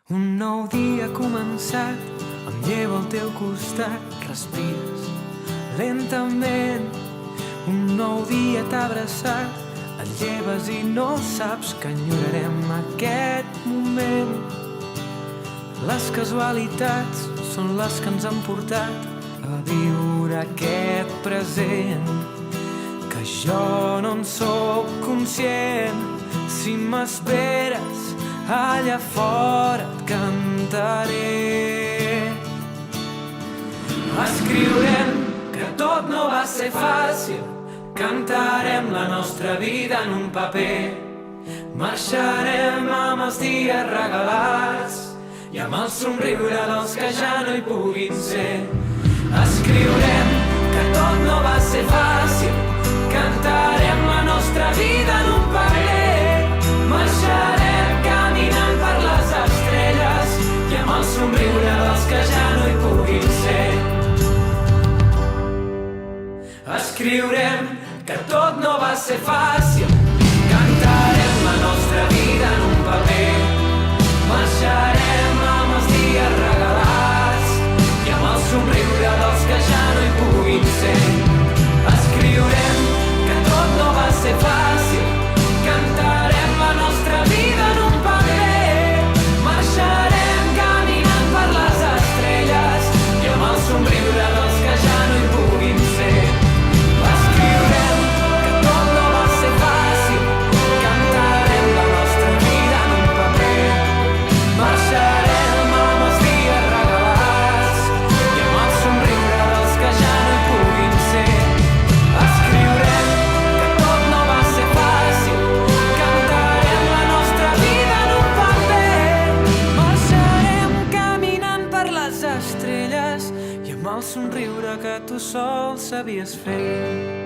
Un nou dia ha començat, em llevo al teu costat, respires lentament. Un nou dia t'ha abraçat, et lleves i no saps que enyorarem aquest moment. Les casualitats són les que ens han portat a viure aquest present, que jo no en sóc conscient. Si m'esperes allà fora et cantaré. Escriurem que tot no va ser fàcil, cantarem la nostra vida en un paper. Marxarem amb els dies regalats i amb el somriure dels que ja no hi puguin ser. Escriurem que tot no va ser fàcil, cantarem la nostra vida en un paper. Marxarem caminant per les estrelles i amb el somriure dels que ja no hi puguin ser. Escriurem que tot no va ser fàcil, cantarem la nostra vida en un paper. Marxarem amb els dies regalats i amb el somriure dels que ja no hi puguin ser. Escriurem que tot no va ser fàcil, cantarem la nostra vida en un paper. Marxarem caminant per les estrelles i amb el somriure dels que ja no hi puguin ser. Escriurem que tot no va ser fàcil, cantarem la nostra vida en un paper. Marxarem amb els dies regalats i amb el somriure dels que ja no hi puguin ser. Escriurem que tot no va ser fàcil, cantarem la nostra vida en un paper. Marxarem caminant per les estrelles i amb el somriure que tu sol sabies fer.